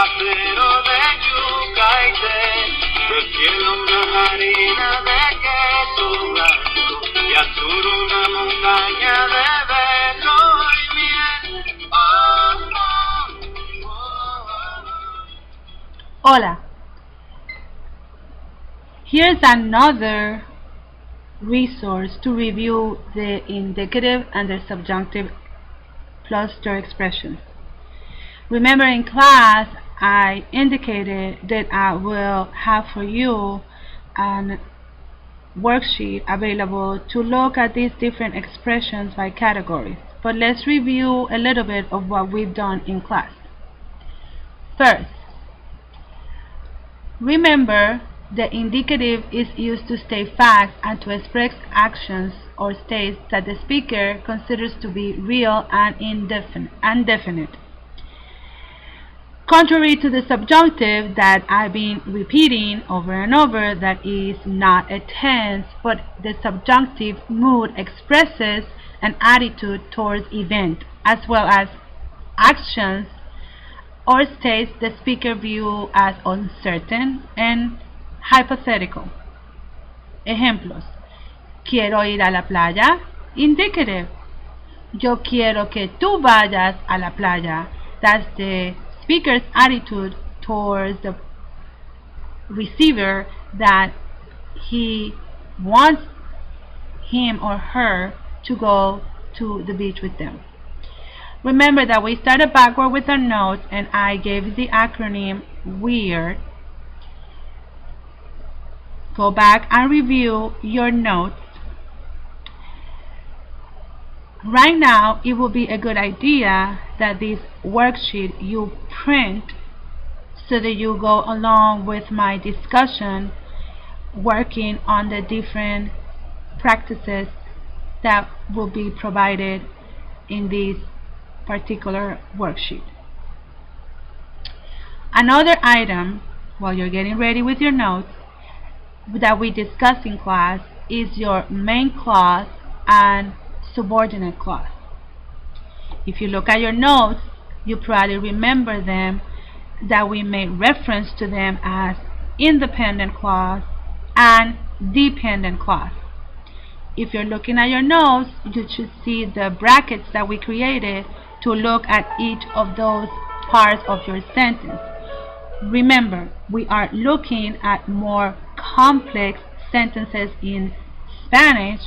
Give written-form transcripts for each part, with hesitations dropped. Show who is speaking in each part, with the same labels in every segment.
Speaker 1: aguacero de yuca y té, prefiero una harina de queso blanco y azul una montaña de beso y miel. Oh, oh, oh.
Speaker 2: Hola. Here's another resource to review the indicative and the subjunctive cluster expressions. Remember, in class I indicated that I will have for you a worksheet available to look at these different expressions by categories. But let's review a little bit of what we've done in class. First, remember, the indicative is used to state facts and to express actions or states that the speaker considers to be real and indefinite. Contrary to the subjunctive that I've been repeating over and over, that is not a tense, but the subjunctive mood expresses an attitude towards event, as well as actions or states the speaker view as uncertain and hypothetical. Ejemplos: quiero ir a la playa. Indicative: yo quiero que tú vayas a la playa. That's the speaker's attitude towards the receiver, that he wants him or her to go to the beach with them. Remember that we started backward with our notes, and I gave the acronym WEIRD. Go back and review your notes. Right now, it will be a good idea that this worksheet you print so that you go along with my discussion, working on the different practices that will be provided in this particular worksheet. Another item, while you're getting ready with your notes, that we discussed in class is your main clause and subordinate clause. If you look at your notes, you probably remember them, that we made reference to them as independent clause and dependent clause. If you're looking at your notes, you should see the brackets that we created to look at each of those parts of your sentence. Remember, we are looking at more complex sentences in Spanish,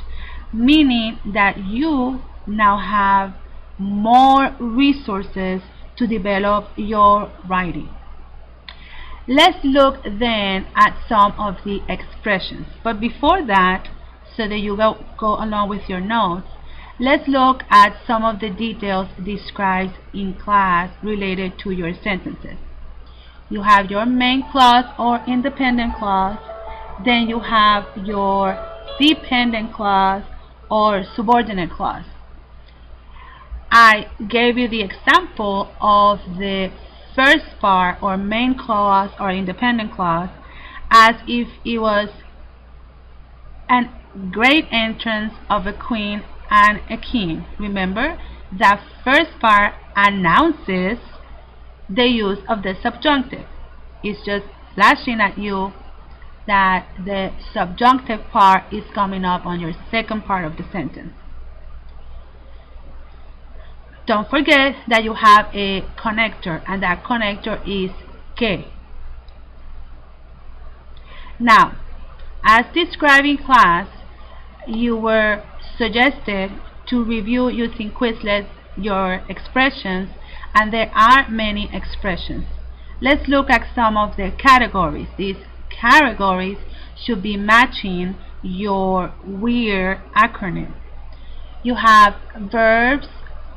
Speaker 2: meaning that you now have more resources to develop your writing. Let's look then at some of the expressions. But before that, so that you go along with your notes, let's look at some of the details described in class related to your sentences. You have your main clause or independent clause, then you have your dependent clause or subordinate clause. I gave you the example of the first part, or main clause or independent clause, as if it was a great entrance of a queen and a king. Remember, that first part announces the use of the subjunctive. It's just flashing at you that the subjunctive part is coming up on your second part of the sentence. Don't forget that you have a connector, and that connector is que. Now, as described in class, you were suggested to review using Quizlet your expressions, and there are many expressions. Let's look at some of the categories. These categories should be matching your WEIRD acronym. You have verbs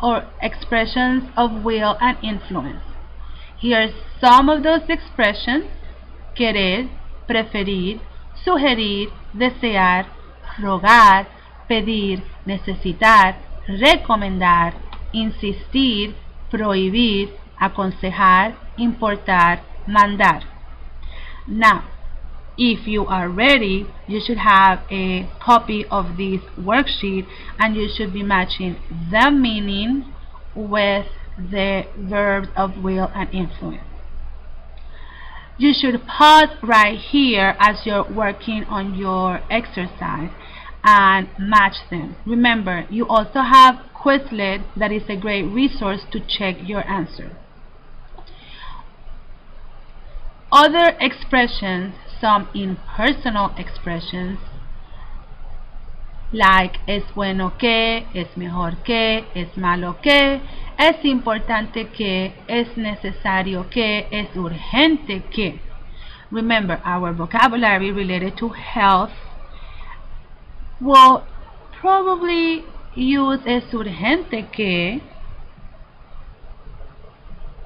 Speaker 2: or expressions of will and influence. Here's some of those expressions: querer, preferir, sugerir, desear, rogar, pedir, necesitar, recomendar, insistir, prohibir, aconsejar, importar, mandar. Now, if you are ready, you should have a copy of this worksheet, and you should be matching the meaning with the verbs of will and influence. You should pause right here as you're working on your exercise and match them. Remember, you also have Quizlet, that is a great resource to check your answer. Other expressions, some impersonal expressions, like es bueno que, es mejor que, es malo que, es importante que, es necesario que, es urgente que. Remember, our vocabulary related to health will probably use es urgente que,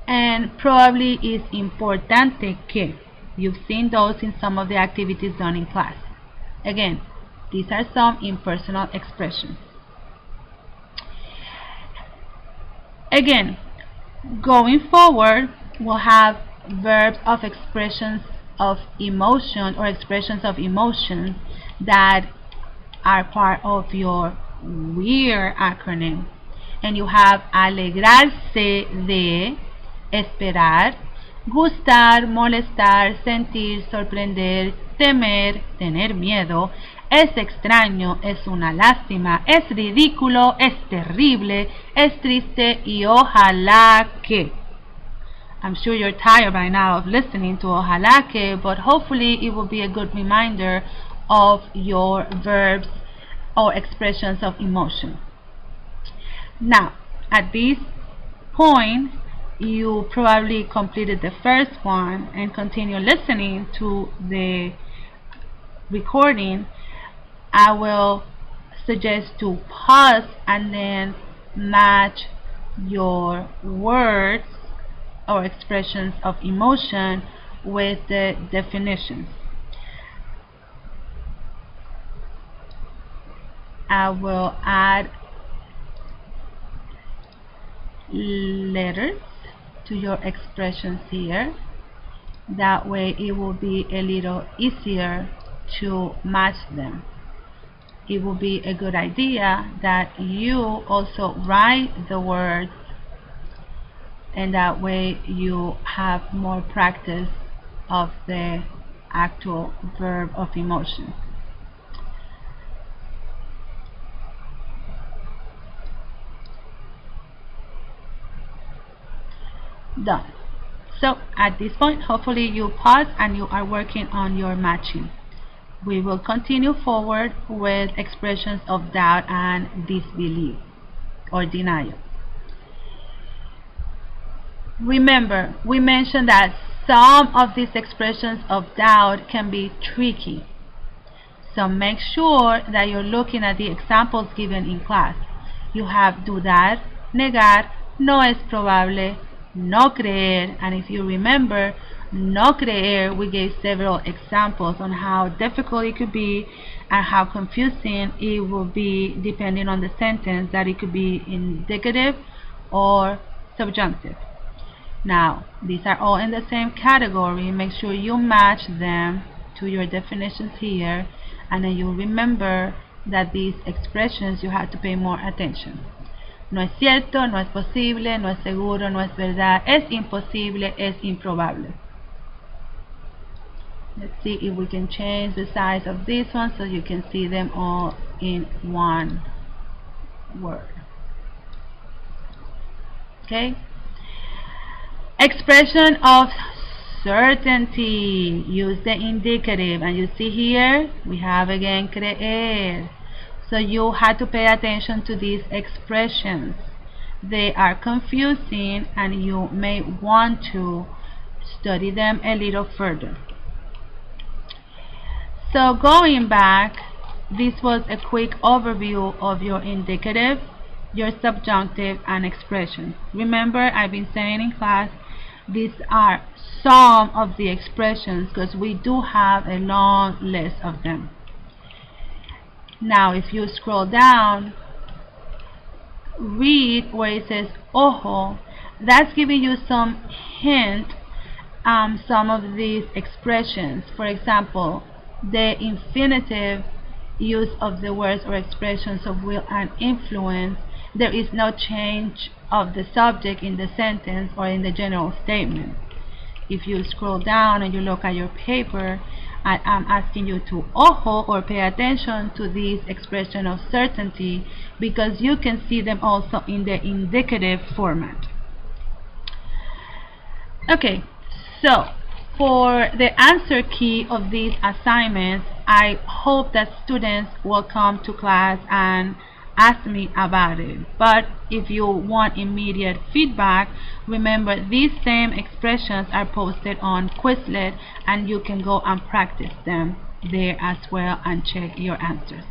Speaker 2: and probably is importante que. You've seen those in some of the activities done in class. Again, these are some impersonal expressions. Again, going forward, we'll have verbs of expressions of emotion or expressions of emotion that are part of your WEIR acronym. And you have alegrarse de, esperar, gustar, molestar, sentir, sorprender, temer, tener miedo, es extraño, es una lástima, es ridículo, es terrible, es triste y ojalá que. I'm sure you're tired by now of listening to ojalá que, but hopefully it will be a good reminder of your verbs or expressions of emotion. Now, at this point, you probably completed the first one and continue listening to the recording. I will suggest to pause and then match your words or expressions of emotion with the definitions. I will add letters to your expressions here. That way it will be a little easier to match them. It will be a good idea that you also write the words, and that way you have more practice of the actual verb of emotion. Done. So at this point, hopefully you pause and you are working on your matching. We will continue forward with expressions of doubt and disbelief or denial. Remember, we mentioned that some of these expressions of doubt can be tricky. So make sure that you're looking at the examples given in class. You have dudar, negar, no es probable, no creer, and if you remember, no creer, we gave several examples on how difficult it could be and how confusing it will be depending on the sentence, that it could be indicative or subjunctive. Now, these are all in the same category. Make sure you match them to your definitions here, and then you remember that these expressions you have to pay more attention. No es cierto, no es posible, no es seguro, no es verdad, es imposible, es improbable. Let's see if we can change the size of this one so you can see them all in one word. Okay? Expression of certainty. Use the indicative, and you see here we have again creer. So you have to pay attention to these expressions. They are confusing and you may want to study them a little further. So going back, this was a quick overview of your indicative, your subjunctive, and expressions. Remember, I've been saying in class, these are some of the expressions because we do have a long list of them. Now, if you scroll down, read where it says ojo. That's giving you some hint, some of these expressions. For example, the infinitive use of the words or expressions of will and influence. There is no change of the subject in the sentence or in the general statement. If you scroll down and you look at your paper, I'm asking you to ojo, or pay attention to this expression of certainty, because you can see them also in the indicative format. Okay, so for the answer key of these assignments, I hope that students will come to class and ask me about it. But if you want immediate feedback, remember these same expressions are posted on Quizlet, and you can go and practice them there as well and check your answers.